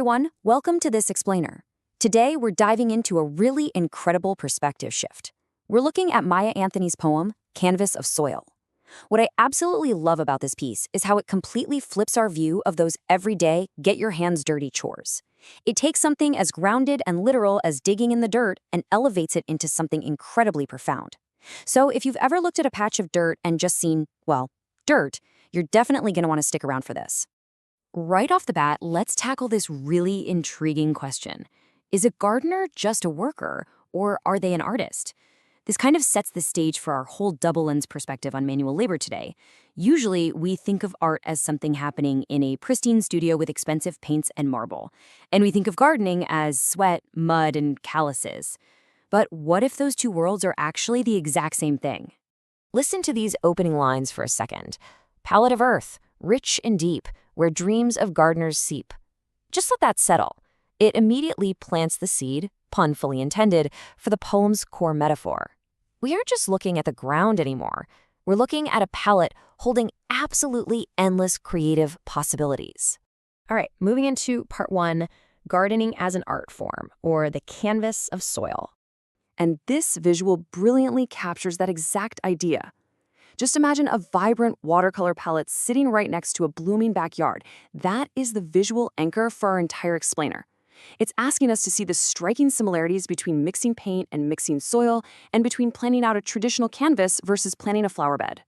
everyone, welcome to this explainer. Today we're diving into a really incredible perspective shift. We're looking at Maya Anthony's poem, Canvas of Soil. What I absolutely love about this piece is how it completely flips our view of those everyday, get your hands dirty chores. It takes something as grounded and literal as digging in the dirt and elevates it into something incredibly profound. So if you've ever looked at a patch of dirt and just seen, well, dirt, you're definitely going to want to stick around for this. Right off the bat, let's tackle this really intriguing question. Is a gardener just a worker, or are they an artist? This kind of sets the stage for our whole double-lens perspective on manual labor today. Usually, we think of art as something happening in a pristine studio with expensive paints and marble. And we think of gardening as sweat, mud, and calluses. But what if those two worlds are actually the exact same thing? Listen to these opening lines for a second. Palette of earth, rich and deep, where dreams of gardeners seep. Just let that settle. It immediately plants the seed, pun fully intended, for the poem's core metaphor. We aren't just looking at the ground anymore. We're looking at a palette holding absolutely endless creative possibilities. All right, moving into part 1, gardening as an art form, or the canvas of soil. And this visual brilliantly captures that exact idea. Just imagine a vibrant watercolor palette sitting right next to a blooming backyard. That is the visual anchor for our entire explainer. It's asking us to see the striking similarities between mixing paint and mixing soil, and between planning out a traditional canvas versus planting a flower bed.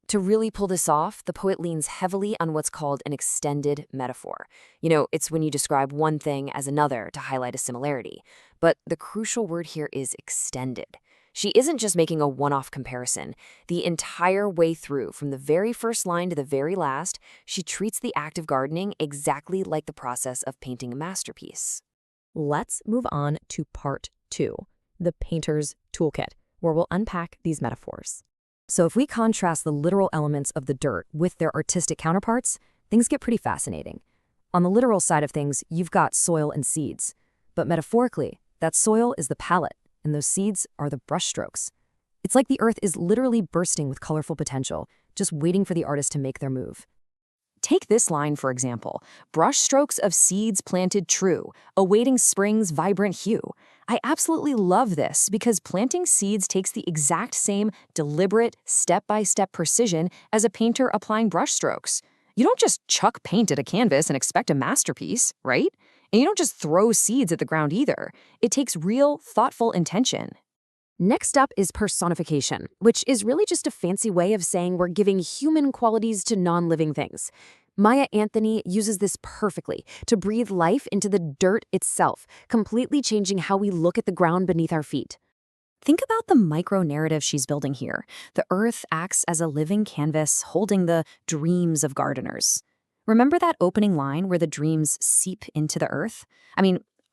To really pull this off, the poet leans heavily on what's called an extended metaphor. It's when you describe one thing as another to highlight a similarity. But the crucial word here is extended. She isn't just making a one-off comparison. The entire way through, from the very first line to the very last, she treats the act of gardening exactly like the process of painting a masterpiece. Let's move on to part 2, the painter's toolkit, where we'll unpack these metaphors. So if we contrast the literal elements of the dirt with their artistic counterparts, things get pretty fascinating. On the literal side of things, you've got soil and seeds. But metaphorically, that soil is the palette, and those seeds are the brushstrokes. It's like the earth is literally bursting with colorful potential, just waiting for the artist to make their move. Take this line, for example, brushstrokes of seeds planted true, awaiting spring's vibrant hue. I absolutely love this because planting seeds takes the exact same deliberate, step-by-step precision as a painter applying brushstrokes. You don't just chuck paint at a canvas and expect a masterpiece, right? And you don't just throw seeds at the ground either. It takes real, thoughtful intention. Next up is personification, which is really just a fancy way of saying we're giving human qualities to non-living things. Maya Anthony uses this perfectly to breathe life into the dirt itself, completely changing how we look at the ground beneath our feet. Think about the micro-narrative she's building here. The earth acts as a living canvas holding the dreams of gardeners. Remember that opening line where the dreams seep into the earth?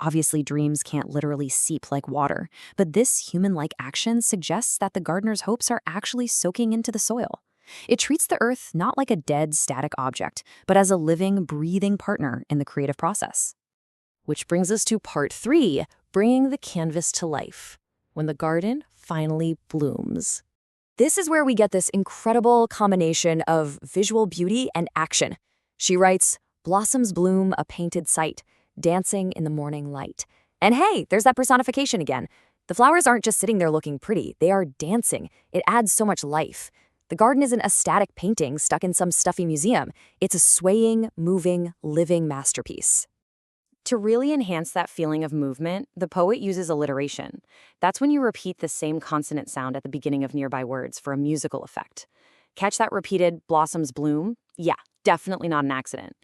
Obviously dreams can't literally seep like water, but this human-like action suggests that the gardener's hopes are actually soaking into the soil. It treats the earth not like a dead, static object, but as a living, breathing partner in the creative process. Which brings us to part 3, bringing the canvas to life, when the garden finally blooms. This is where we get this incredible combination of visual beauty and action. She writes, "Blossoms bloom a painted sight, dancing in the morning light." And hey, there's that personification again. The flowers aren't just sitting there looking pretty, they are dancing. It adds so much life. The garden isn't a static painting stuck in some stuffy museum. It's a swaying, moving, living masterpiece. To really enhance that feeling of movement, the poet uses alliteration. That's when you repeat the same consonant sound at the beginning of nearby words for a musical effect. Catch that repeated "blossoms bloom"? Yeah, definitely not an accident.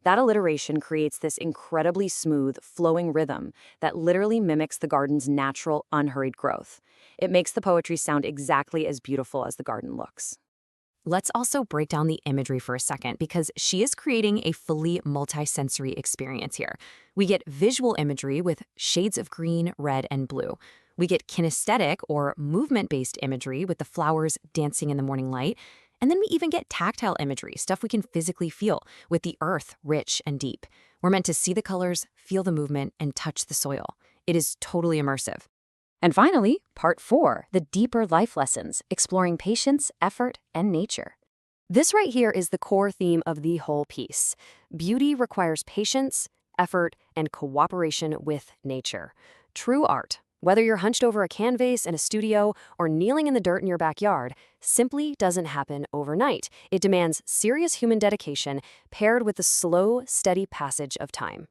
That alliteration creates this incredibly smooth, flowing rhythm that literally mimics the garden's natural, unhurried growth. It makes the poetry sound exactly as beautiful as the garden looks. Let's also break down the imagery for a second, because she is creating a fully multisensory experience here. We get visual imagery with shades of green, red, and blue. We get kinesthetic or movement-based imagery with the flowers dancing in the morning light. And then we even get tactile imagery, stuff we can physically feel, with the earth rich and deep. We're meant to see the colors, feel the movement, and touch the soil. It is totally immersive. And finally, part 4, the deeper life lessons, exploring patience, effort, and nature. This right here is the core theme of the whole piece. Beauty requires patience, effort, and cooperation with nature. True art, whether you're hunched over a canvas in a studio or kneeling in the dirt in your backyard, simply doesn't happen overnight. It demands serious human dedication paired with the slow, steady passage of time.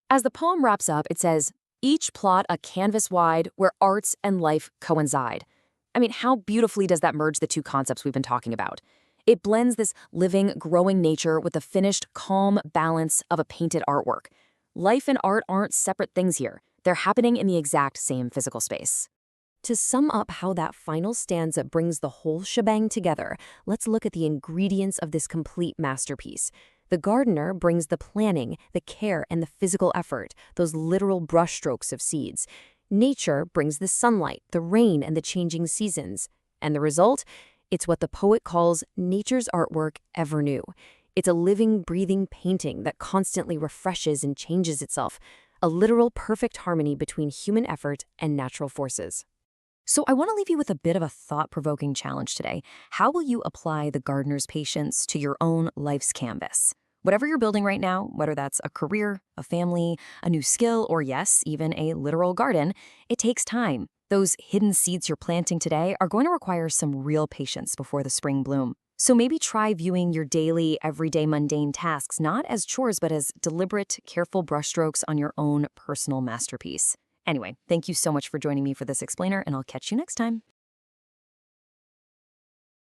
As the poem wraps up, it says, "Each plot a canvas wide where arts and life coincide." I mean, how beautifully does that merge the two concepts we've been talking about? It blends this living, growing nature with the finished, calm balance of a painted artwork. Life and art aren't separate things here. They're happening in the exact same physical space. To sum up how that final stanza brings the whole shebang together, let's look at the ingredients of this complete masterpiece. The gardener brings the planning, the care, and the physical effort, those literal brushstrokes of seeds. Nature brings the sunlight, the rain, and the changing seasons. And the result? It's what the poet calls nature's artwork ever new. It's a living, breathing painting that constantly refreshes and changes itself, a literal perfect harmony between human effort and natural forces. So I want to leave you with a bit of a thought-provoking challenge today. How will you apply the gardener's patience to your own life's canvas? Whatever you're building right now, whether that's a career, a family, a new skill, or yes, even a literal garden, it takes time. Those hidden seeds you're planting today are going to require some real patience before the spring bloom. So maybe try viewing your daily, everyday mundane tasks not as chores, but as deliberate, careful brushstrokes on your own personal masterpiece. Anyway, thank you so much for joining me for this explainer, and I'll catch you next time.